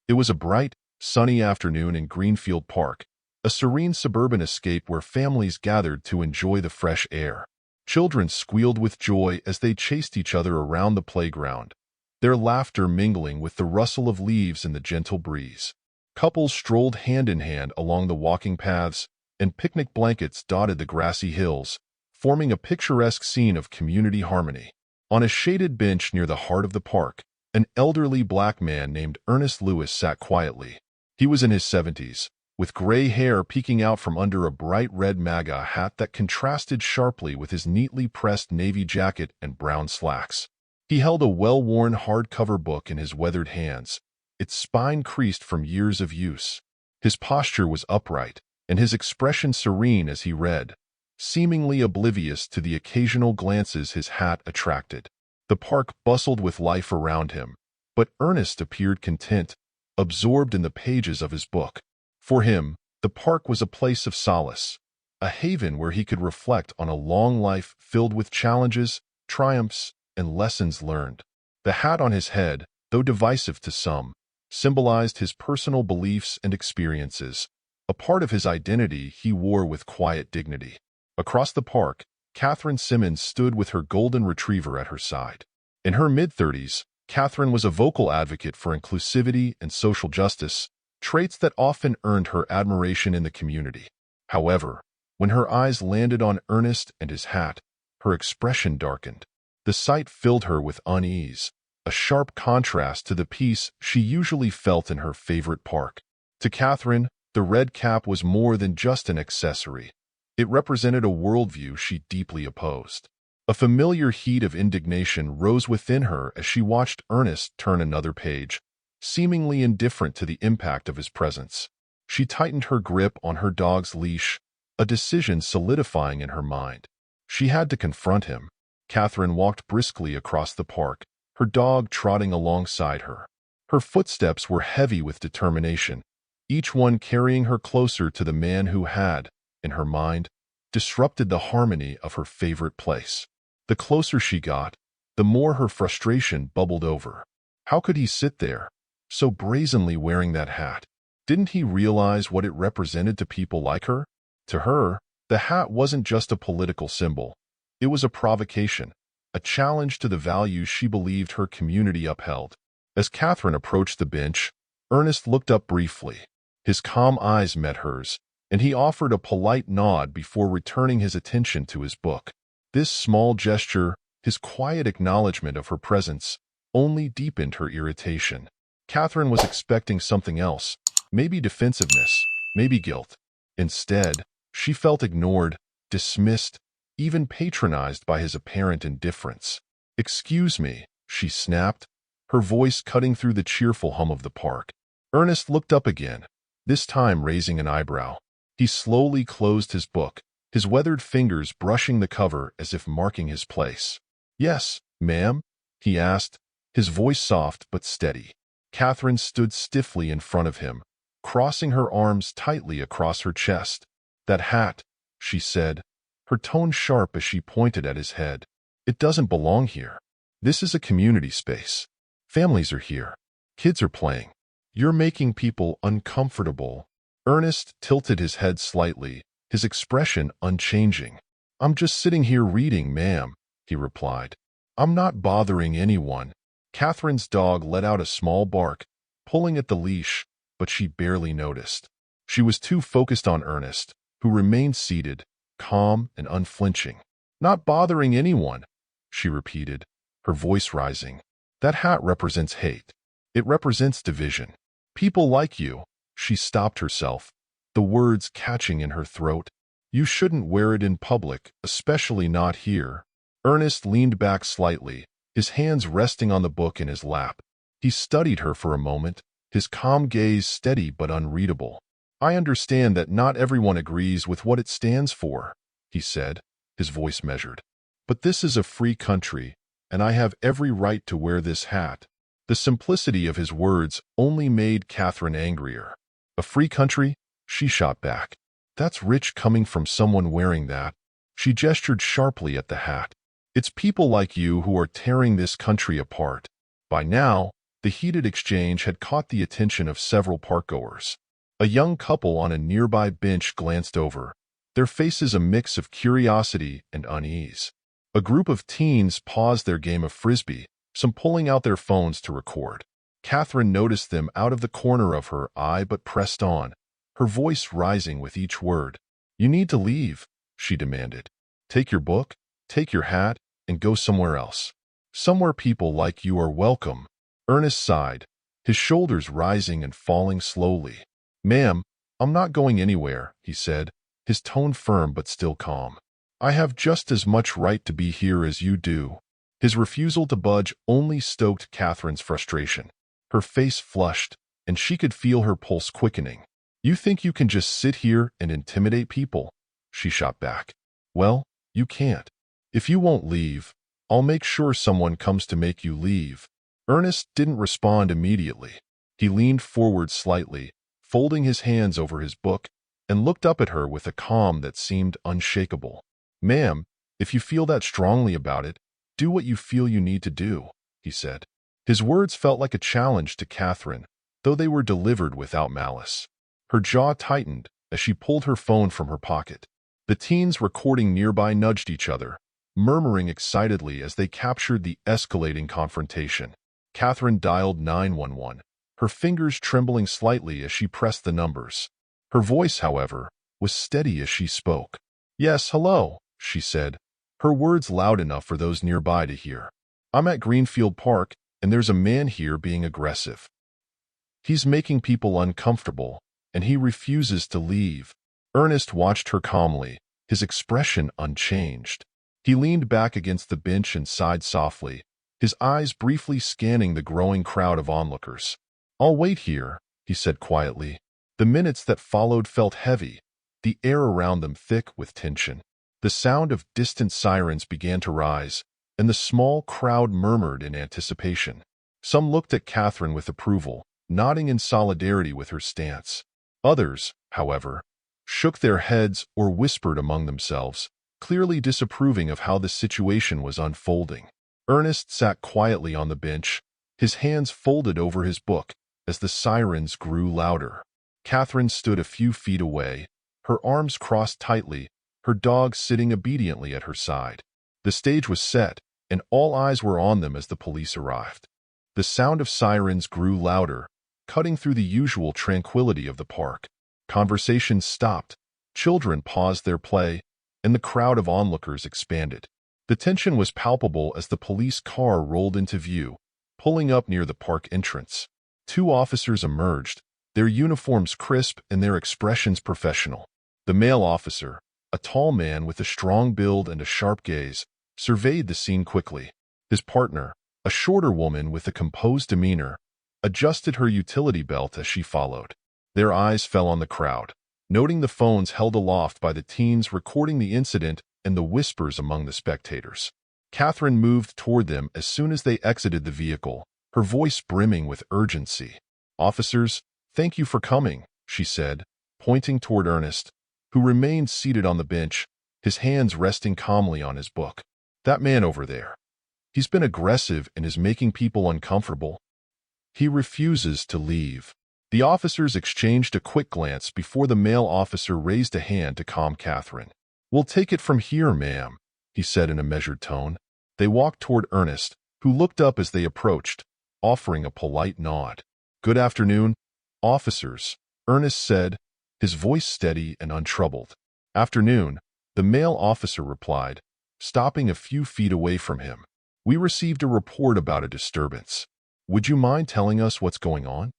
It was a bright, sunny afternoon in Greenfield Park, a serene suburban escape where families gathered to enjoy the fresh air. Children squealed with joy as they chased each other around the playground, their laughter mingling with the rustle of leaves in the gentle breeze. Couples strolled hand in hand along the walking paths, and picnic blankets dotted the grassy hills, forming a picturesque scene of community harmony. On a shaded bench near the heart of the park, an elderly black man named Ernest Lewis sat quietly. He was in his 70s, with gray hair peeking out from under a bright red MAGA hat that contrasted sharply with his neatly pressed navy jacket and brown slacks. He held a well-worn hardcover book in his weathered hands, its spine creased from years of use. His posture was upright, and his expression serene as he read, seemingly oblivious to the occasional glances his hat attracted. The park bustled with life around him, but Ernest appeared content, absorbed in the pages of his book. For him, the park was a place of solace, a haven where he could reflect on a long life filled with challenges, triumphs, and lessons learned. The hat on his head, though divisive to some, symbolized his personal beliefs and experiences, a part of his identity he wore with quiet dignity. Across the park, Catherine Simmons stood with her golden retriever at her side. In her mid-30s, Catherine was a vocal advocate for inclusivity and social justice, traits that often earned her admiration in the community. However, when her eyes landed on Ernest and his hat, her expression darkened. The sight filled her with unease, a sharp contrast to the peace she usually felt in her favorite park. To Catherine, the red cap was more than just an accessory. It represented a worldview she deeply opposed. A familiar heat of indignation rose within her as she watched Ernest turn another page, seemingly indifferent to the impact of his presence. She tightened her grip on her dog's leash, a decision solidifying in her mind. She had to confront him. Catherine walked briskly across the park, her dog trotting alongside her. Her footsteps were heavy with determination, each one carrying her closer to the man who had, in her mind, disrupted the harmony of her favorite place. The closer she got, the more her frustration bubbled over. How could he sit there, so brazenly wearing that hat? Didn't he realize what it represented to people like her? To her, the hat wasn't just a political symbol. It was a provocation, a challenge to the values she believed her community upheld. As Catherine approached the bench, Ernest looked up briefly. His calm eyes met hers, and he offered a polite nod before returning his attention to his book. This small gesture, his quiet acknowledgement of her presence, only deepened her irritation. Catherine was expecting something else, maybe defensiveness, maybe guilt. Instead, she felt ignored, dismissed, even patronized by his apparent indifference. "Excuse me," she snapped, her voice cutting through the cheerful hum of the park. Ernest looked up again, this time raising an eyebrow. He slowly closed his book, his weathered fingers brushing the cover as if marking his place. "Yes, ma'am?" he asked, his voice soft but steady. Catherine stood stiffly in front of him, crossing her arms tightly across her chest. "That hat," she said, her tone sharp as she pointed at his head. "It doesn't belong here. This is a community space. Families are here. Kids are playing. You're making people uncomfortable." Ernest tilted his head slightly, his expression unchanging. "I'm just sitting here reading, ma'am," he replied. "I'm not bothering anyone." Catherine's dog let out a small bark, pulling at the leash, but she barely noticed. She was too focused on Ernest, who remained seated, calm and unflinching. "Not bothering anyone," she repeated, her voice rising. "That hat represents hate. It represents division. People like you." She stopped herself, the words catching in her throat. "You shouldn't wear it in public, especially not here." Ernest leaned back slightly, his hands resting on the book in his lap. He studied her for a moment, his calm gaze steady but unreadable. "I understand that not everyone agrees with what it stands for," he said, his voice measured. "But this is a free country, and I have every right to wear this hat." The simplicity of his words only made Catherine angrier. "A free country?" she shot back. "That's rich coming from someone wearing that." She gestured sharply at the hat. "It's people like you who are tearing this country apart. By now, The heated exchange had caught the attention of several parkgoers. A young couple on a nearby bench glanced over, their faces a mix of curiosity and unease. A group of teens paused their game of frisbee, some pulling out their phones to record. Catherine noticed them out of the corner of her eye but pressed on, her voice rising with each word. "You need to leave," she demanded. "Take your book, take your hat, and go somewhere else. Somewhere people like you are welcome." Ernest sighed, his shoulders rising and falling slowly. "Ma'am, I'm not going anywhere," he said, his tone firm but still calm. "I have just as much right to be here as you do." His refusal to budge only stoked Catherine's frustration. Her face flushed, and she could feel her pulse quickening. "You think you can just sit here and intimidate people?" she shot back. "Well, you can't. If you won't leave, I'll make sure someone comes to make you leave." Ernest didn't respond immediately. He leaned forward slightly, folding his hands over his book, and looked up at her with a calm that seemed unshakable. "Ma'am, if you feel that strongly about it, do what you feel you need to do," he said. His words felt like a challenge to Catherine, though they were delivered without malice. Her jaw tightened as she pulled her phone from her pocket. The teens recording nearby nudged each other, murmuring excitedly as they captured the escalating confrontation. Catherine dialed 911, her fingers trembling slightly as she pressed the numbers. Her voice, however, was steady as she spoke. "Yes, hello," she said, her words loud enough for those nearby to hear. "I'm at Greenfield Park, and there's a man here being aggressive. He's making people uncomfortable, and he refuses to leave." Ernest watched her calmly, his expression unchanged. He leaned back against the bench and sighed softly, his eyes briefly scanning the growing crowd of onlookers. "I'll wait here," he said quietly. The minutes that followed felt heavy, the air around them thick with tension. The sound of distant sirens began to rise, and the small crowd murmured in anticipation. Some looked at Catherine with approval, nodding in solidarity with her stance. Others, however, shook their heads or whispered among themselves, clearly disapproving of how the situation was unfolding. Ernest sat quietly on the bench, his hands folded over his book as the sirens grew louder. Catherine stood a few feet away, her arms crossed tightly, her dog sitting obediently at her side. The stage was set, and all eyes were on them as the police arrived. The sound of sirens grew louder, cutting through the usual tranquility of the park. Conversations stopped, children paused their play, and the crowd of onlookers expanded. The tension was palpable as the police car rolled into view, pulling up near the park entrance. Two officers emerged, their uniforms crisp and their expressions professional. The male officer, a tall man with a strong build and a sharp gaze, surveyed the scene quickly. His partner, a shorter woman with a composed demeanor, adjusted her utility belt as she followed. Their eyes fell on the crowd, noting the phones held aloft by the teens recording the incident and the whispers among the spectators. Catherine moved toward them as soon as they exited the vehicle, her voice brimming with urgency. "Officers, thank you for coming," she said, pointing toward Ernest, who remained seated on the bench, his hands resting calmly on his book. "That man over there. He's been aggressive and is making people uncomfortable. He refuses to leave." The officers exchanged a quick glance before the male officer raised a hand to calm Catherine. "We'll take it from here, ma'am," he said in a measured tone. They walked toward Ernest, who looked up as they approached, offering a polite nod. "Good afternoon, officers," Ernest said, his voice steady and untroubled. "Afternoon," the male officer replied, stopping a few feet away from him. "We received a report about a disturbance. Would you mind telling us what's going on?"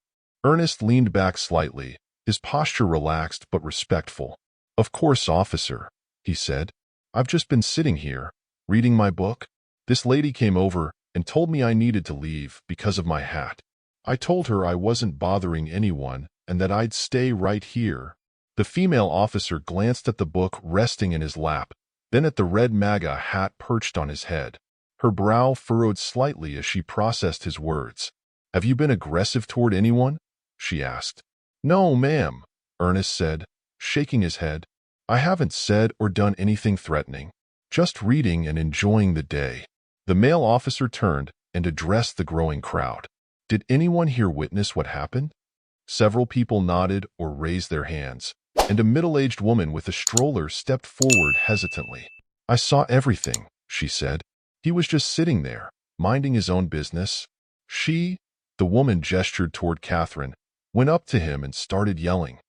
Ernest leaned back slightly, his posture relaxed but respectful. "Of course, officer," he said. "I've just been sitting here, reading my book. This lady came over and told me I needed to leave because of my hat. I told her I wasn't bothering anyone and that I'd stay right here." The female officer glanced at the book resting in his lap, then at the red MAGA hat perched on his head. Her brow furrowed slightly as she processed his words. "Have you been aggressive toward anyone?" she asked. "No, ma'am," Ernest said, shaking his head. "I haven't said or done anything threatening. Just reading and enjoying the day." The male officer turned and addressed the growing crowd. Did anyone here witness what happened? Several people nodded or raised their hands, and a middle-aged woman with a stroller stepped forward hesitantly. I saw everything, she said. He was just sitting there, minding his own business. The woman gestured toward Catherine, went up to him and started yelling.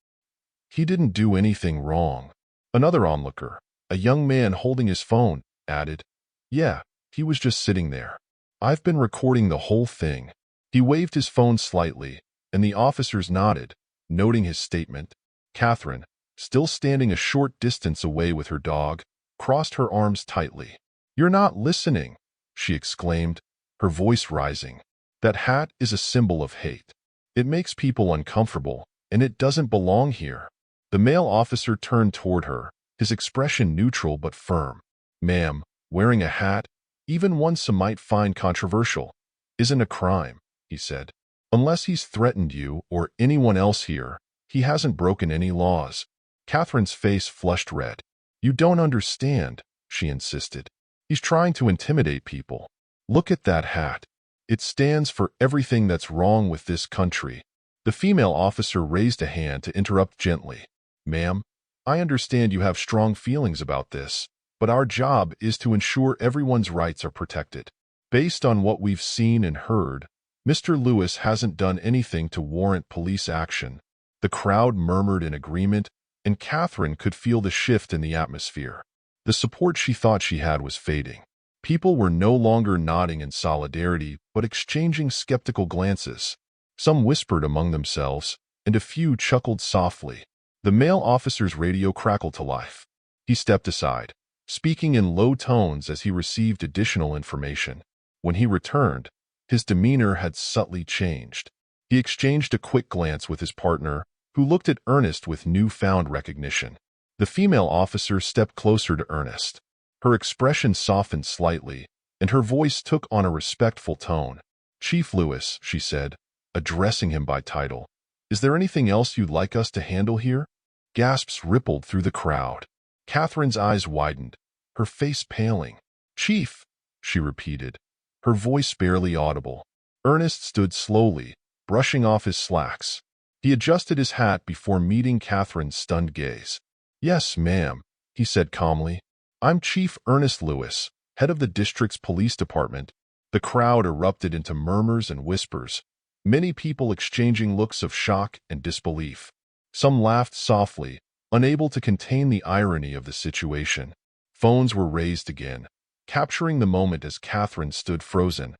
He didn't do anything wrong. Another onlooker, a young man holding his phone, added, Yeah, he was just sitting there. I've been recording the whole thing. He waved his phone slightly, and the officers nodded, noting his statement. Catherine, still standing a short distance away with her dog, crossed her arms tightly. You're not listening, she exclaimed, her voice rising. That hat is a symbol of hate. It makes people uncomfortable, and it doesn't belong here. The male officer turned toward her, his expression neutral but firm. Ma'am, wearing a hat, even one some might find controversial, isn't a crime, he said. Unless he's threatened you or anyone else here, he hasn't broken any laws. Catherine's face flushed red. You don't understand, she insisted. He's trying to intimidate people. Look at that hat. It stands for everything that's wrong with this country. The female officer raised a hand to interrupt gently. Ma'am, I understand you have strong feelings about this, but our job is to ensure everyone's rights are protected. Based on what we've seen and heard, Mr. Lewis hasn't done anything to warrant police action. The crowd murmured in agreement, and Catherine could feel the shift in the atmosphere. The support she thought she had was fading. People were no longer nodding in solidarity, but exchanging skeptical glances. Some whispered among themselves, and a few chuckled softly. The male officer's radio crackled to life. He stepped aside, speaking in low tones as he received additional information. When he returned, his demeanor had subtly changed. He exchanged a quick glance with his partner, who looked at Ernest with newfound recognition. The female officer stepped closer to Ernest. Her expression softened slightly, and her voice took on a respectful tone. Chief Lewis, she said, addressing him by title, is there anything else you'd like us to handle here? Gasps rippled through the crowd. Catherine's eyes widened, her face paling. Chief, she repeated, her voice barely audible. Ernest stood slowly, brushing off his slacks. He adjusted his hat before meeting Catherine's stunned gaze. Yes, ma'am, he said calmly. I'm Chief Ernest Lewis, head of the district's police department. The crowd erupted into murmurs and whispers, many people exchanging looks of shock and disbelief. Some laughed softly, unable to contain the irony of the situation. Phones were raised again, capturing the moment as Catherine stood frozen,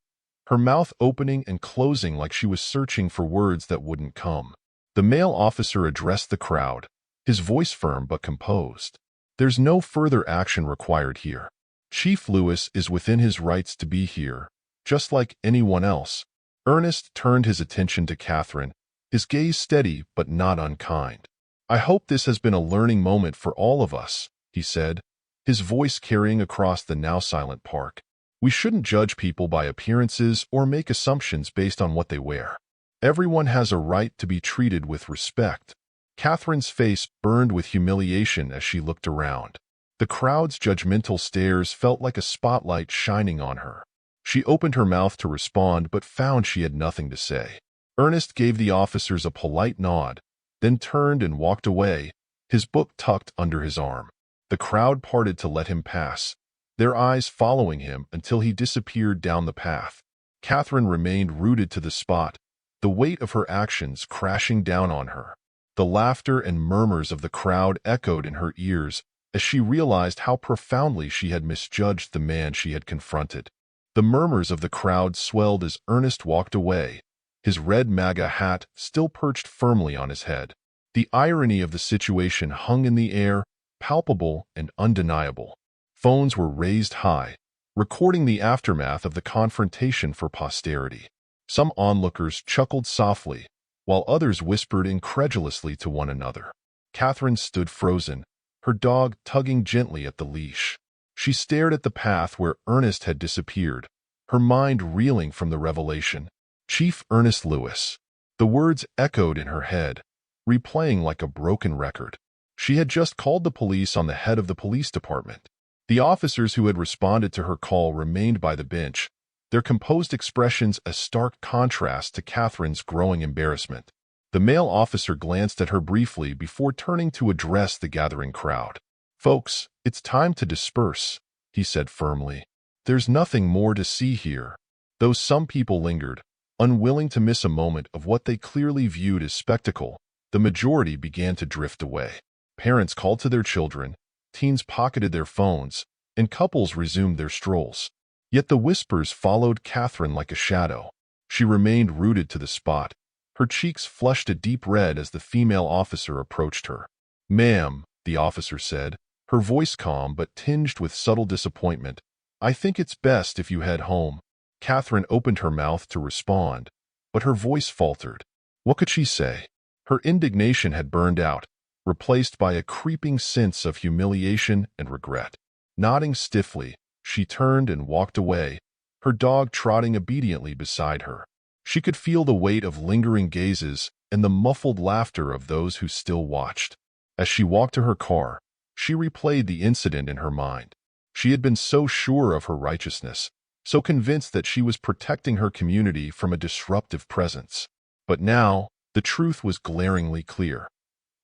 her mouth opening and closing like she was searching for words that wouldn't come. The male officer addressed the crowd, his voice firm but composed. There's no further action required here. Chief Lewis is within his rights to be here, just like anyone else. Ernest turned his attention to Catherine, his gaze steady but not unkind. I hope this has been a learning moment for all of us, he said, his voice carrying across the now silent park. We shouldn't judge people by appearances or make assumptions based on what they wear. Everyone has a right to be treated with respect. Catherine's face burned with humiliation as she looked around. The crowd's judgmental stares felt like a spotlight shining on her. She opened her mouth to respond but found she had nothing to say. Ernest gave the officers a polite nod, then turned and walked away, his book tucked under his arm. The crowd parted to let him pass, their eyes following him until he disappeared down the path. Catherine remained rooted to the spot, the weight of her actions crashing down on her. The laughter and murmurs of the crowd echoed in her ears as she realized how profoundly she had misjudged the man she had confronted. The murmurs of the crowd swelled as Ernest walked away, his red MAGA hat still perched firmly on his head. The irony of the situation hung in the air, palpable and undeniable. Phones were raised high, recording the aftermath of the confrontation for posterity. Some onlookers chuckled softly, while others whispered incredulously to one another. Catherine stood frozen, her dog tugging gently at the leash. She stared at the path where Ernest had disappeared, her mind reeling from the revelation. Chief Ernest Lewis. The words echoed in her head, replaying like a broken record. She had just called the police on the head of the police department. The officers who had responded to her call remained by the bench, their composed expressions a stark contrast to Catherine's growing embarrassment. The male officer glanced at her briefly before turning to address the gathering crowd. "Folks, it's time to disperse," he said firmly. "There's nothing more to see here." Though some people lingered, unwilling to miss a moment of what they clearly viewed as spectacle, the majority began to drift away. Parents called to their children, teens pocketed their phones, and couples resumed their strolls. Yet the whispers followed Catherine like a shadow. She remained rooted to the spot. Her cheeks flushed a deep red as the female officer approached her. "Ma'am," the officer said, her voice calm but tinged with subtle disappointment, "I think it's best if you head home." Catherine opened her mouth to respond, but her voice faltered. What could she say? Her indignation had burned out, replaced by a creeping sense of humiliation and regret. Nodding stiffly, she turned and walked away, her dog trotting obediently beside her. She could feel the weight of lingering gazes and the muffled laughter of those who still watched. As she walked to her car, she replayed the incident in her mind. She had been so sure of her righteousness, so convinced that she was protecting her community from a disruptive presence. But now, the truth was glaringly clear.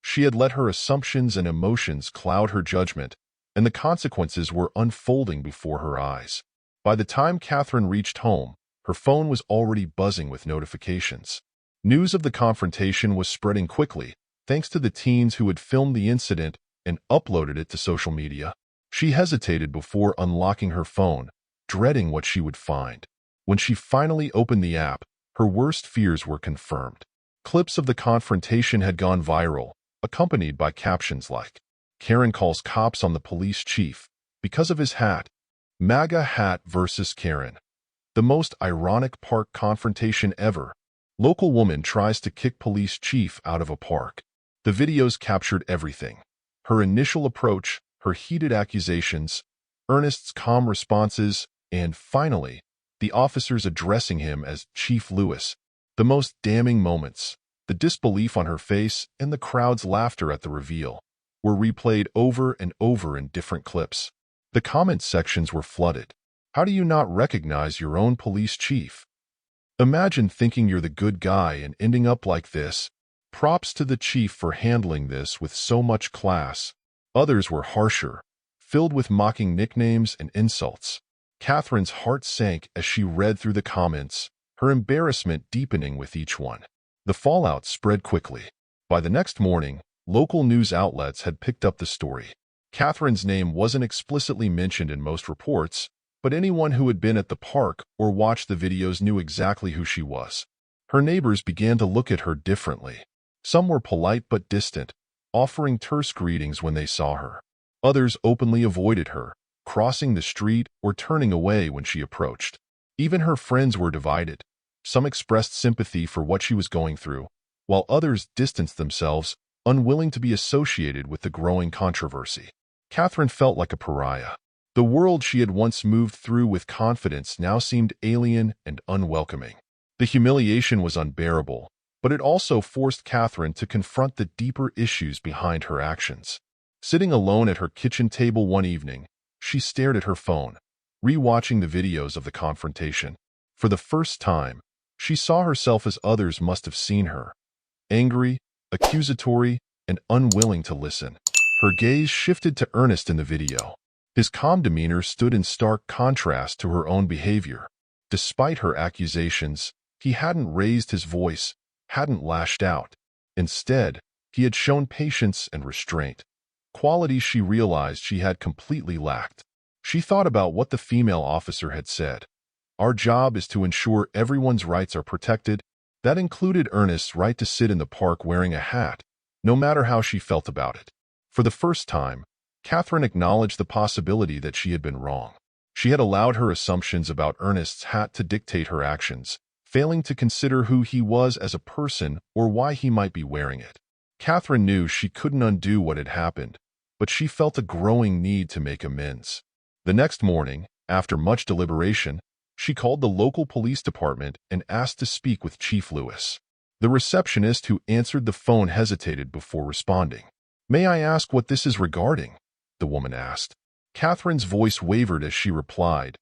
She had let her assumptions and emotions cloud her judgment, and the consequences were unfolding before her eyes. By the time Catherine reached home, her phone was already buzzing with notifications. News of the confrontation was spreading quickly, thanks to the teens who had filmed the incident and uploaded it to social media. She hesitated before unlocking her phone, dreading what she would find. When she finally opened the app, her worst fears were confirmed. Clips of the confrontation had gone viral, accompanied by captions like, "Karen calls cops on the police chief because of his hat. MAGA hat versus Karen. The most ironic park confrontation ever. Local woman tries to kick police chief out of a park." The videos captured everything. Her initial approach, her heated accusations, Ernest's calm responses, and finally, the officers addressing him as Chief Lewis. The most damning moments, the disbelief on her face and the crowd's laughter at the reveal, were replayed over and over in different clips. The comment sections were flooded. "How do you not recognize your own police chief? Imagine thinking you're the good guy and ending up like this. Props to the chief for handling this with so much class." Others were harsher, filled with mocking nicknames and insults. Catherine's heart sank as she read through the comments, her embarrassment deepening with each one. The fallout spread quickly. By the next morning, local news outlets had picked up the story. Catherine's name wasn't explicitly mentioned in most reports, but anyone who had been at the park or watched the videos knew exactly who she was. Her neighbors began to look at her differently. Some were polite but distant, offering terse greetings when they saw her. Others openly avoided her, crossing the street or turning away when she approached. Even her friends were divided. Some expressed sympathy for what she was going through, while others distanced themselves, unwilling to be associated with the growing controversy. Catherine felt like a pariah. The world she had once moved through with confidence now seemed alien and unwelcoming. The humiliation was unbearable, but it also forced Catherine to confront the deeper issues behind her actions. Sitting alone at her kitchen table one evening, she stared at her phone, rewatching the videos of the confrontation. For the first time, she saw herself as others must have seen her, angry, accusatory, and unwilling to listen. Her gaze shifted to Ernest in the video. His calm demeanor stood in stark contrast to her own behavior. Despite her accusations, he hadn't raised his voice, hadn't lashed out. Instead, he had shown patience and restraint, qualities she realized she had completely lacked. She thought about what the female officer had said. "Our job is to ensure everyone's rights are protected." That included Ernest's right to sit in the park wearing a hat, no matter how she felt about it. For the first time, Catherine acknowledged the possibility that she had been wrong. She had allowed her assumptions about Ernest's hat to dictate her actions, failing to consider who he was as a person or why he might be wearing it. Catherine knew she couldn't undo what had happened, but she felt a growing need to make amends. The next morning, after much deliberation, she called the local police department and asked to speak with Chief Lewis. The receptionist who answered the phone hesitated before responding. "May I ask what this is regarding?" the woman asked. Catherine's voice wavered as she replied,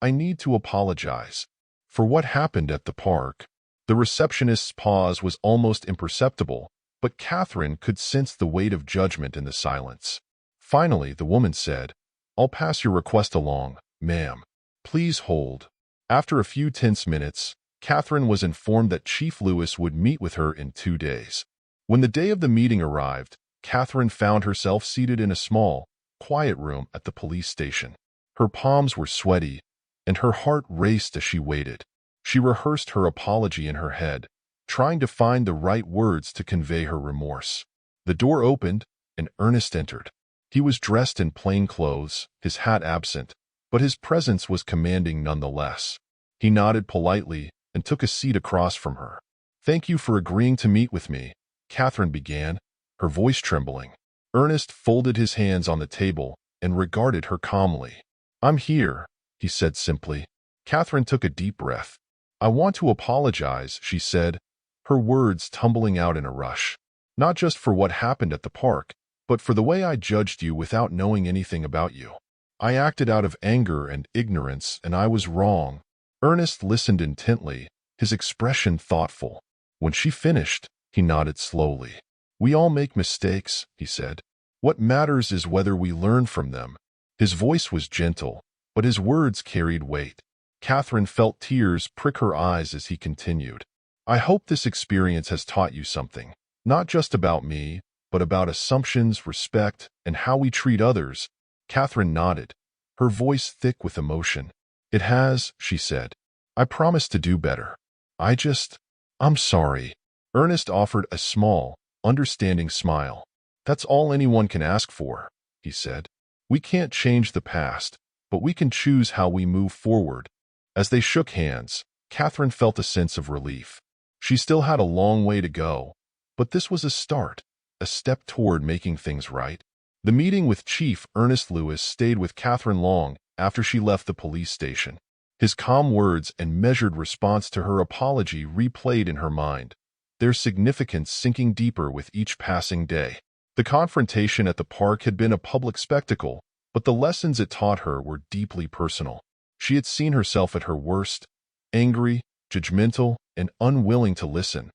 I need to apologize for what happened at the park. The receptionist's pause was almost imperceptible, but Catherine could sense the weight of judgment in the silence. Finally, the woman said, I'll pass your request along, ma'am. Please hold. After a few tense minutes, Catherine was informed that Chief Lewis would meet with her in 2 days. When the day of the meeting arrived, Catherine found herself seated in a small, quiet room at the police station. Her palms were sweaty, and her heart raced as she waited. She rehearsed her apology in her head, trying to find the right words to convey her remorse. The door opened, and Ernest entered. He was dressed in plain clothes, his hat absent, but his presence was commanding nonetheless. He nodded politely and took a seat across from her. Thank you for agreeing to meet with me, Catherine began, her voice trembling. Ernest folded his hands on the table and regarded her calmly. I'm here, he said simply. Catherine took a deep breath. I want to apologize, she said, her words tumbling out in a rush. Not just for what happened at the park, but for the way I judged you without knowing anything about you. I acted out of anger and ignorance, and I was wrong. Ernest listened intently, his expression thoughtful. When she finished, he nodded slowly. We all make mistakes, he said. What matters is whether we learn from them. His voice was gentle, but his words carried weight. Catherine felt tears prick her eyes as he continued. I hope this experience has taught you something, not just about me, but about assumptions, respect, and how we treat others. Catherine nodded, her voice thick with emotion. It has, she said. I promise to do better. I'm sorry. Ernest offered a small, understanding smile. That's all anyone can ask for, he said. We can't change the past, but we can choose how we move forward. As they shook hands, Catherine felt a sense of relief. She still had a long way to go, but this was a start, a step toward making things right. The meeting with Chief Ernest Lewis stayed with Catherine long after she left the police station. His calm words and measured response to her apology replayed in her mind, their significance sinking deeper with each passing day. The confrontation at the park had been a public spectacle, but the lessons it taught her were deeply personal. She had seen herself at her worst, angry, judgmental, and unwilling to listen,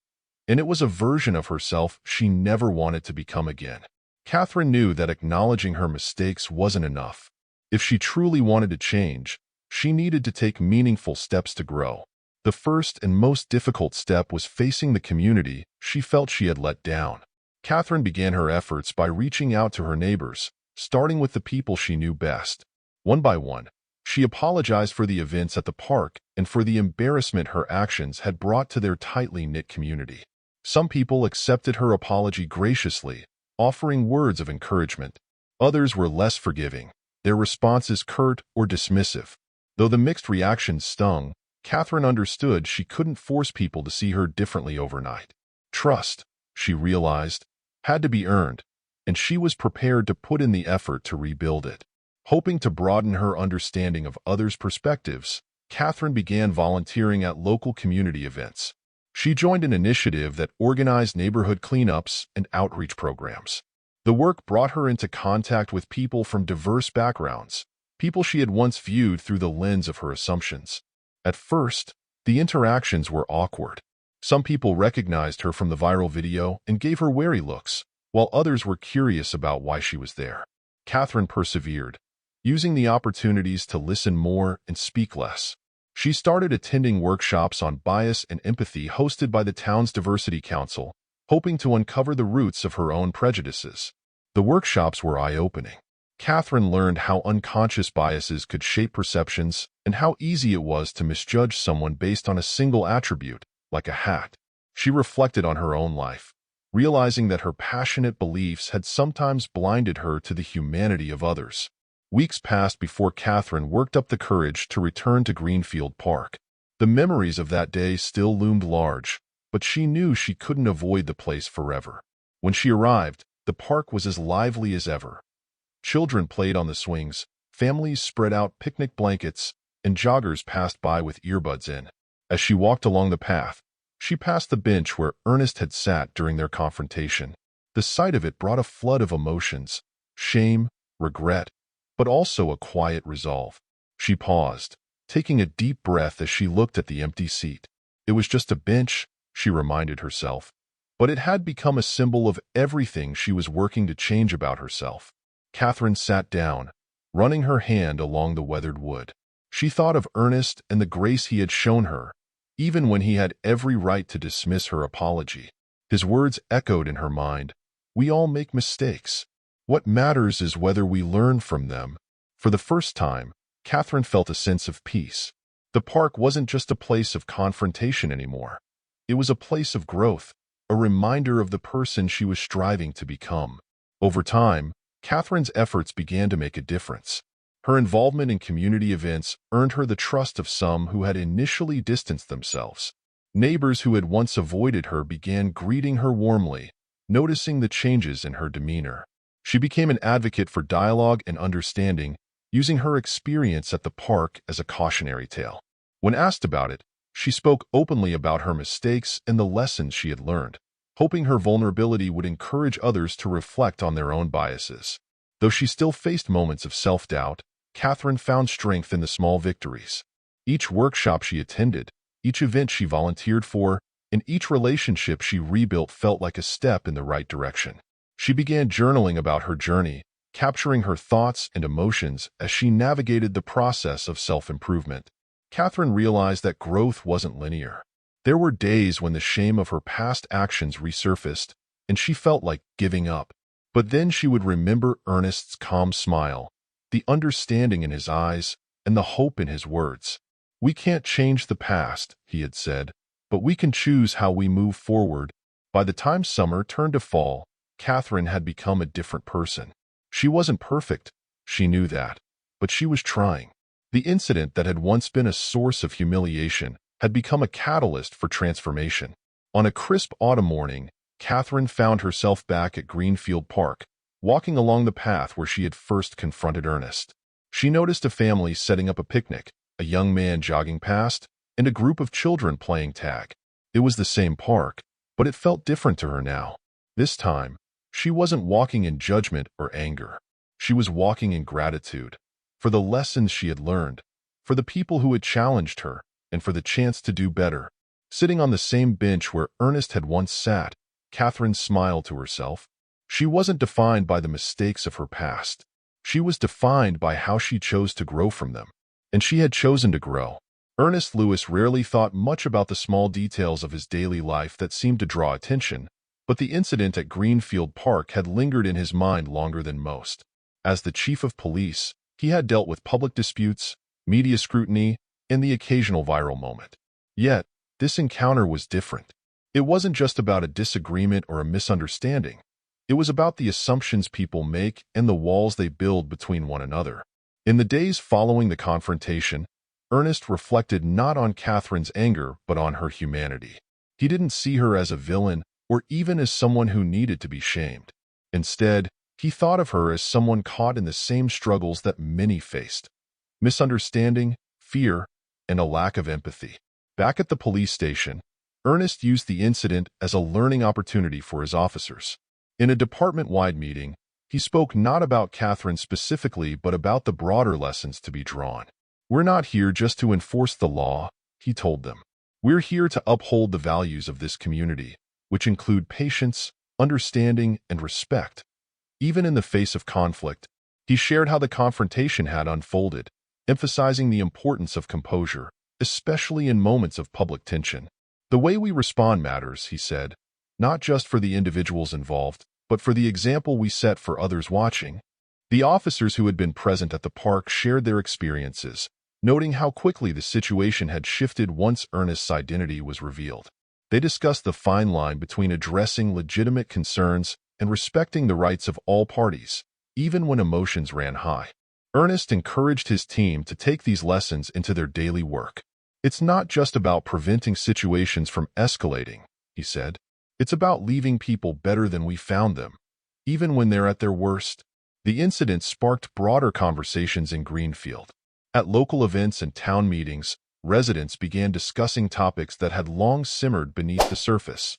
and it was a version of herself she never wanted to become again. Catherine knew that acknowledging her mistakes wasn't enough. If she truly wanted to change, she needed to take meaningful steps to grow. The first and most difficult step was facing the community she felt she had let down. Catherine began her efforts by reaching out to her neighbors, starting with the people she knew best. One by one, she apologized for the events at the park and for the embarrassment her actions had brought to their tightly knit community. Some people accepted her apology graciously, offering words of encouragement. Others were less forgiving, their responses curt or dismissive. Though the mixed reactions stung, Catherine understood she couldn't force people to see her differently overnight. Trust, she realized, had to be earned, and she was prepared to put in the effort to rebuild it. Hoping to broaden her understanding of others' perspectives, Catherine began volunteering at local community events. She joined an initiative that organized neighborhood cleanups and outreach programs. The work brought her into contact with people from diverse backgrounds, people she had once viewed through the lens of her assumptions. At first, the interactions were awkward. Some people recognized her from the viral video and gave her wary looks, while others were curious about why she was there. Catherine persevered, using the opportunities to listen more and speak less. She started attending workshops on bias and empathy hosted by the town's Diversity Council, hoping to uncover the roots of her own prejudices. The workshops were eye-opening. Catherine learned how unconscious biases could shape perceptions and how easy it was to misjudge someone based on a single attribute, like a hat. She reflected on her own life, realizing that her passionate beliefs had sometimes blinded her to the humanity of others. Weeks passed before Catherine worked up the courage to return to Greenfield Park. The memories of that day still loomed large, but she knew she couldn't avoid the place forever. When she arrived, the park was as lively as ever. Children played on the swings, families spread out picnic blankets, and joggers passed by with earbuds in. As she walked along the path, she passed the bench where Ernest had sat during their confrontation. The sight of it brought a flood of emotions, shame, regret, but also a quiet resolve. She paused, taking a deep breath as she looked at the empty seat. It was just a bench, she reminded herself, but it had become a symbol of everything she was working to change about herself. Catherine sat down, running her hand along the weathered wood. She thought of Ernest and the grace he had shown her, even when he had every right to dismiss her apology. His words echoed in her mind. We all make mistakes. What matters is whether we learn from them. For the first time, Catherine felt a sense of peace. The park wasn't just a place of confrontation anymore. It was a place of growth, a reminder of the person she was striving to become. Over time, Catherine's efforts began to make a difference. Her involvement in community events earned her the trust of some who had initially distanced themselves. Neighbors who had once avoided her began greeting her warmly, noticing the changes in her demeanor. She became an advocate for dialogue and understanding, using her experience at the park as a cautionary tale. When asked about it, she spoke openly about her mistakes and the lessons she had learned, hoping her vulnerability would encourage others to reflect on their own biases. Though she still faced moments of self-doubt, Catherine found strength in the small victories. Each workshop she attended, each event she volunteered for, and each relationship she rebuilt felt like a step in the right direction. She began journaling about her journey, capturing her thoughts and emotions as she navigated the process of self-improvement. Catherine realized that growth wasn't linear. There were days when the shame of her past actions resurfaced, and she felt like giving up. But then she would remember Ernest's calm smile, the understanding in his eyes, and the hope in his words. We can't change the past, he had said, but we can choose how we move forward. By the time summer turned to fall, Catherine had become a different person. She wasn't perfect, she knew that, but she was trying. The incident that had once been a source of humiliation had become a catalyst for transformation. On a crisp autumn morning, Catherine found herself back at Greenfield Park, walking along the path where she had first confronted Ernest. She noticed a family setting up a picnic, a young man jogging past, and a group of children playing tag. It was the same park, but it felt different to her now. This time, she wasn't walking in judgment or anger. She was walking in gratitude, for the lessons she had learned, for the people who had challenged her, and for the chance to do better. Sitting on the same bench where Ernest had once sat, Catherine smiled to herself. She wasn't defined by the mistakes of her past. She was defined by how she chose to grow from them. And she had chosen to grow. Ernest Lewis rarely thought much about the small details of his daily life that seemed to draw attention, but the incident at Greenfield Park had lingered in his mind longer than most. As the chief of police, he had dealt with public disputes, media scrutiny, and the occasional viral moment. Yet, this encounter was different. It wasn't just about a disagreement or a misunderstanding. It was about the assumptions people make and the walls they build between one another. In the days following the confrontation, Ernest reflected not on Catherine's anger but on her humanity. He didn't see her as a villain or even as someone who needed to be shamed. Instead, he thought of her as someone caught in the same struggles that many faced: misunderstanding, fear, and a lack of empathy. Back at the police station, Ernest used the incident as a learning opportunity for his officers. In a department-wide meeting, he spoke not about Catherine specifically but about the broader lessons to be drawn. We're not here just to enforce the law, he told them. We're here to uphold the values of this community, which include patience, understanding, and respect. Even in the face of conflict, he shared how the confrontation had unfolded, emphasizing the importance of composure, especially in moments of public tension. The way we respond matters, he said, not just for the individuals involved, but for the example we set for others watching. The officers who had been present at the park shared their experiences, noting how quickly the situation had shifted once Ernest's identity was revealed. They discussed the fine line between addressing legitimate concerns and respecting the rights of all parties, even when emotions ran high. Ernest encouraged his team to take these lessons into their daily work. It's not just about preventing situations from escalating, he said. It's about leaving people better than we found them, even when they're at their worst. The incident sparked broader conversations in Greenfield. At local events and town meetings, residents began discussing topics that had long simmered beneath the surface.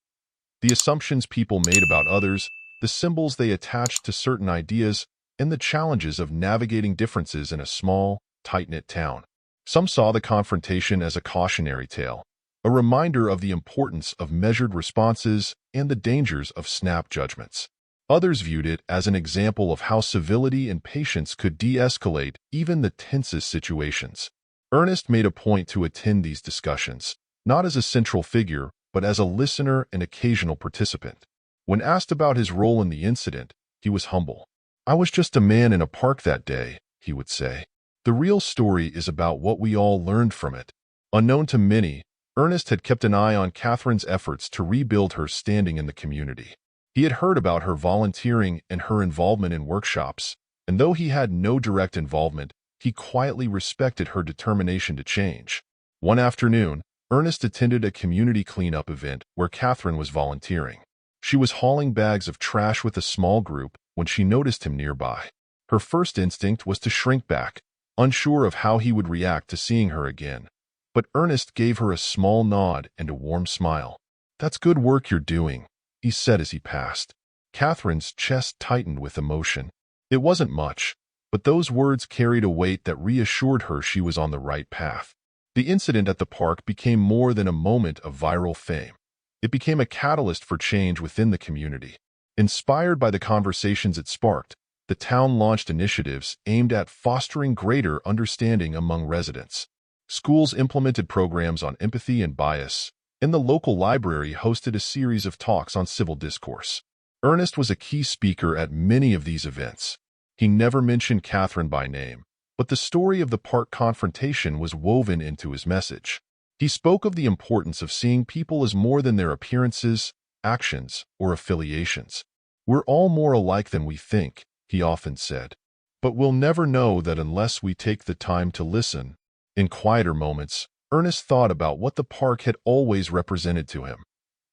The assumptions people made about others, the symbols they attached to certain ideas, and the challenges of navigating differences in a small, tight-knit town. Some saw the confrontation as a cautionary tale, a reminder of the importance of measured responses and the dangers of snap judgments. Others viewed it as an example of how civility and patience could de-escalate even the tensest situations. Ernest made a point to attend these discussions, not as a central figure, but as a listener and occasional participant. When asked about his role in the incident, he was humble. "I was just a man in a park that day," he would say. The real story is about what we all learned from it. Unknown to many, Ernest had kept an eye on Catherine's efforts to rebuild her standing in the community. He had heard about her volunteering and her involvement in workshops, and though he had no direct involvement, he quietly respected her determination to change. One afternoon, Ernest attended a community cleanup event where Catherine was volunteering. She was hauling bags of trash with a small group when she noticed him nearby. Her first instinct was to shrink back, unsure of how he would react to seeing her again. But Ernest gave her a small nod and a warm smile. "That's good work you're doing," he said as he passed. Catherine's chest tightened with emotion. It wasn't much, but those words carried a weight that reassured her she was on the right path. The incident at the park became more than a moment of viral fame. It became a catalyst for change within the community. Inspired by the conversations it sparked, the town launched initiatives aimed at fostering greater understanding among residents. Schools implemented programs on empathy and bias, and the local library hosted a series of talks on civil discourse. Ernest was a key speaker at many of these events. He never mentioned Catherine by name, but the story of the park confrontation was woven into his message. He spoke of the importance of seeing people as more than their appearances, actions, or affiliations. "We're all more alike than we think," he often said. "But we'll never know that unless we take the time to listen." In quieter moments, Ernest thought about what the park had always represented to him: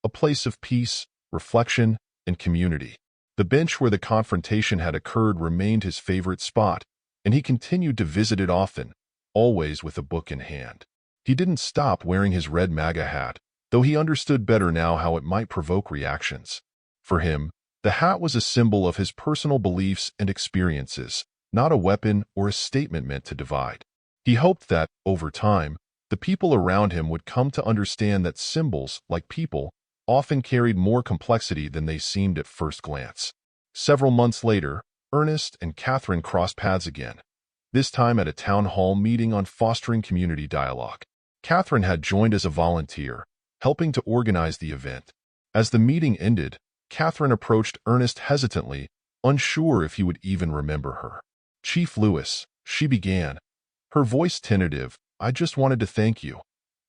a place of peace, reflection, and community. The bench where the confrontation had occurred remained his favorite spot, and he continued to visit it often, always with a book in hand. He didn't stop wearing his red MAGA hat, though he understood better now how it might provoke reactions. For him, the hat was a symbol of his personal beliefs and experiences, not a weapon or a statement meant to divide. He hoped that, over time, the people around him would come to understand that symbols, like people, often carried more complexity than they seemed at first glance. Several months later, Ernest and Catherine crossed paths again, this time at a town hall meeting on fostering community dialogue. Catherine had joined as a volunteer, helping to organize the event. As the meeting ended, Catherine approached Ernest hesitantly, unsure if he would even remember her. "Chief Lewis," she began, her voice tentative, "I just wanted to thank you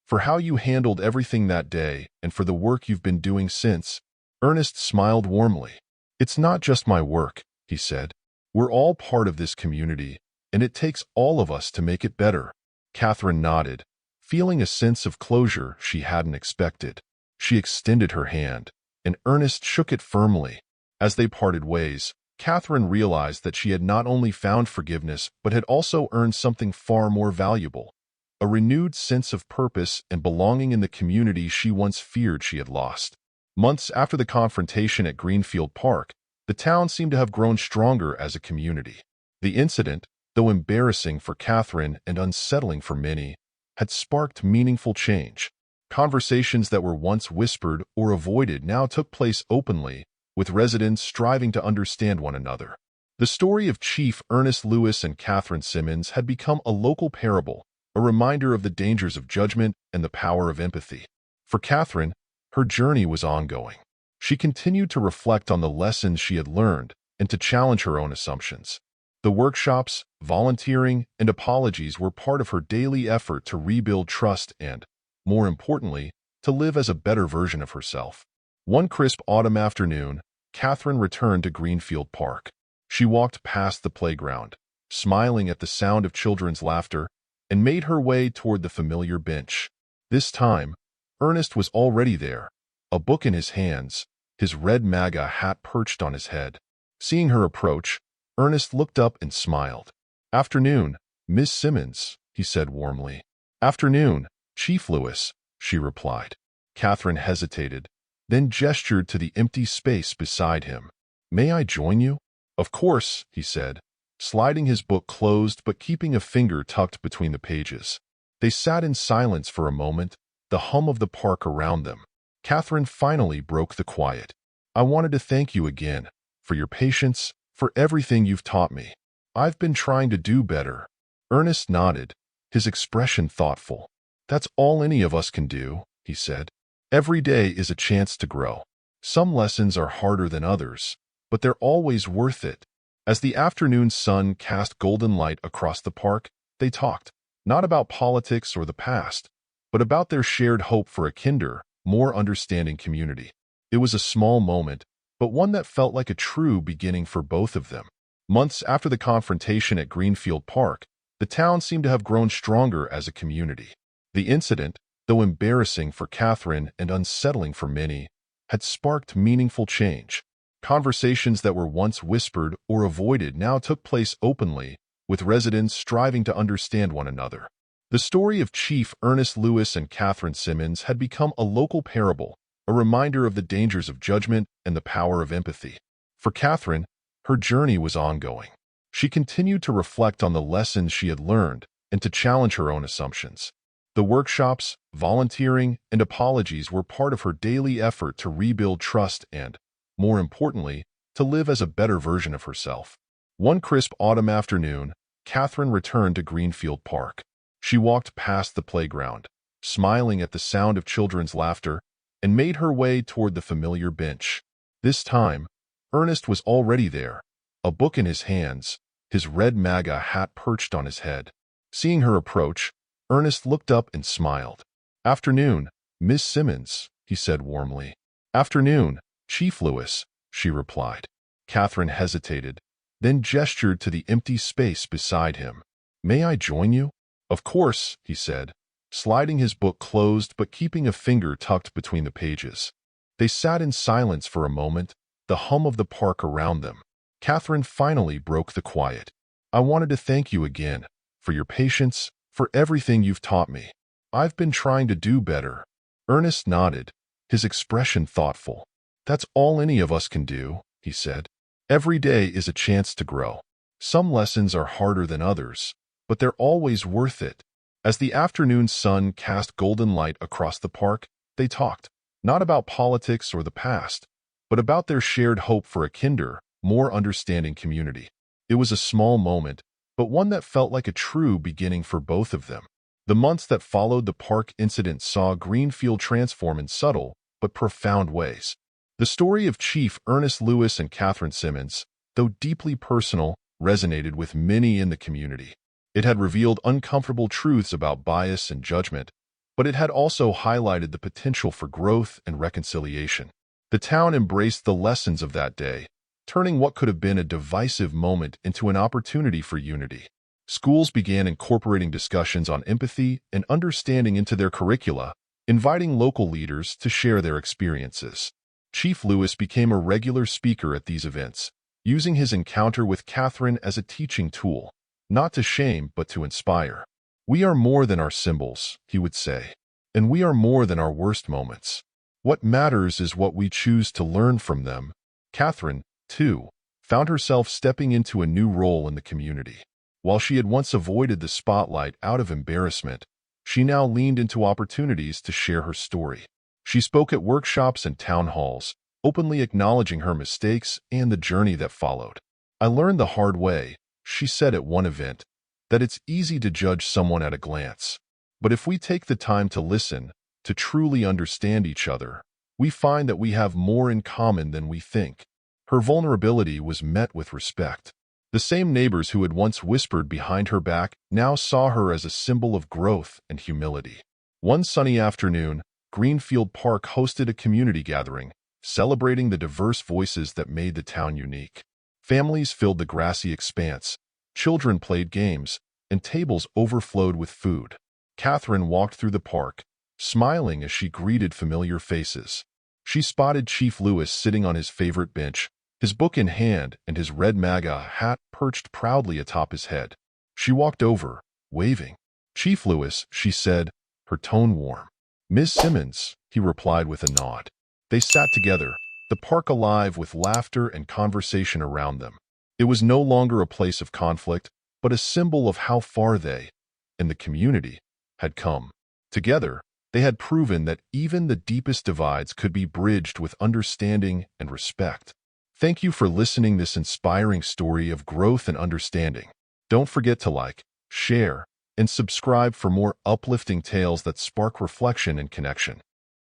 for how you handled everything that day and for the work you've been doing since." Ernest smiled warmly. "It's not just my work," he said. "We're all part of this community, and it takes all of us to make it better." Catherine nodded, feeling a sense of closure she hadn't expected. She extended her hand, and Ernest shook it firmly. As they parted ways, Catherine realized that she had not only found forgiveness but had also earned something far more valuable: a renewed sense of purpose and belonging in the community she once feared she had lost. Months after the confrontation at Greenfield Park, the town seemed to have grown stronger as a community. The incident, though embarrassing for Catherine and unsettling for many, had sparked meaningful change. Conversations that were once whispered or avoided now took place openly, with residents striving to understand one another. The story of Chief Ernest Lewis and Catherine Simmons had become a local parable, a reminder of the dangers of judgment and the power of empathy. For Catherine, her journey was ongoing. She continued to reflect on the lessons she had learned and to challenge her own assumptions. The workshops, volunteering, and apologies were part of her daily effort to rebuild trust and, more importantly, to live as a better version of herself. One crisp autumn afternoon, Catherine returned to Greenfield Park. She walked past the playground, smiling at the sound of children's laughter, and made her way toward the familiar bench. This time, Ernest was already there, a book in his hands, his red MAGA hat perched on his head. Seeing her approach, Ernest looked up and smiled. "Afternoon, Miss Simmons," he said warmly. "Afternoon, Chief Lewis," she replied. Catherine hesitated, then gestured to the empty space beside him. "May I join you?" "Of course," he said, sliding his book closed but keeping a finger tucked between the pages. They sat in silence for a moment, the hum of the park around them. Catherine finally broke the quiet. "I wanted to thank you again, for your patience, for everything you've taught me. I've been trying to do better." Ernest nodded, his expression thoughtful. "That's all any of us can do," he said. "Every day is a chance to grow. Some lessons are harder than others, but they're always worth it." As the afternoon sun cast golden light across the park, they talked, not about politics or the past, but about their shared hope for a kinder, more understanding community. It was a small moment, but one that felt like a true beginning for both of them. Months after the confrontation at Greenfield Park, the town seemed to have grown stronger as a community. The incident, though embarrassing for Catherine and unsettling for many, had sparked meaningful change. Conversations that were once whispered or avoided now took place openly, with residents striving to understand one another. The story of Chief Ernest Lewis and Catherine Simmons had become a local parable, a reminder of the dangers of judgment and the power of empathy. For Catherine, her journey was ongoing. She continued to reflect on the lessons she had learned and to challenge her own assumptions. The workshops, volunteering, and apologies were part of her daily effort to rebuild trust and, more importantly, to live as a better version of herself. One crisp autumn afternoon, Catherine returned to Greenfield Park. She walked past the playground, smiling at the sound of children's laughter, and made her way toward the familiar bench. This time, Ernest was already there, a book in his hands, his red MAGA hat perched on his head. Seeing her approach, Ernest looked up and smiled. "Afternoon, Miss Simmons," he said warmly. "Afternoon, Chief Lewis," she replied. Catherine hesitated, then gestured to the empty space beside him. "May I join you?" "Of course," he said, sliding his book closed but keeping a finger tucked between the pages. They sat in silence for a moment, the hum of the park around them. Catherine finally broke the quiet. "I wanted to thank you again, for your patience, for everything you've taught me. I've been trying to do better." Ernest nodded, his expression thoughtful. "That's all any of us can do," he said. "Every day is a chance to grow. Some lessons are harder than others, but they're always worth it." As the afternoon sun cast golden light across the park, they talked, not about politics or the past, but about their shared hope for a kinder, more understanding community. It was a small moment, but one that felt like a true beginning for both of them. The months that followed the park incident saw Greenfield transform in subtle but profound ways. The story of Chief Ernest Lewis and Catherine Simmons, though deeply personal, resonated with many in the community. It had revealed uncomfortable truths about bias and judgment, but it had also highlighted the potential for growth and reconciliation. The town embraced the lessons of that day, turning what could have been a divisive moment into an opportunity for unity. Schools began incorporating discussions on empathy and understanding into their curricula, inviting local leaders to share their experiences. Chief Lewis became a regular speaker at these events, using his encounter with Catherine as a teaching tool, not to shame but to inspire. "We are more than our symbols," he would say, "and we are more than our worst moments. What matters is what we choose to learn from them." Catherine, too, found herself stepping into a new role in the community. While she had once avoided the spotlight out of embarrassment, she now leaned into opportunities to share her story. She spoke at workshops and town halls, openly acknowledging her mistakes and the journey that followed. "I learned the hard way," she said at one event, "that it's easy to judge someone at a glance. But if we take the time to listen, to truly understand each other, we find that we have more in common than we think." Her vulnerability was met with respect. The same neighbors who had once whispered behind her back now saw her as a symbol of growth and humility. One sunny afternoon, Greenfield Park hosted a community gathering, celebrating the diverse voices that made the town unique. Families filled the grassy expanse, children played games, and tables overflowed with food. Catherine walked through the park, smiling as she greeted familiar faces. She spotted Chief Lewis sitting on his favorite bench, his book in hand and his red MAGA hat perched proudly atop his head. She walked over, waving. "Chief Lewis," she said, her tone warm. "Miss Simmons," he replied with a nod. They sat together, the park alive with laughter and conversation around them. It was no longer a place of conflict, but a symbol of how far they, and the community, had come. Together, they had proven that even the deepest divides could be bridged with understanding and respect. Thank you for listening to this inspiring story of growth and understanding. Don't forget to like, share, and subscribe for more uplifting tales that spark reflection and connection.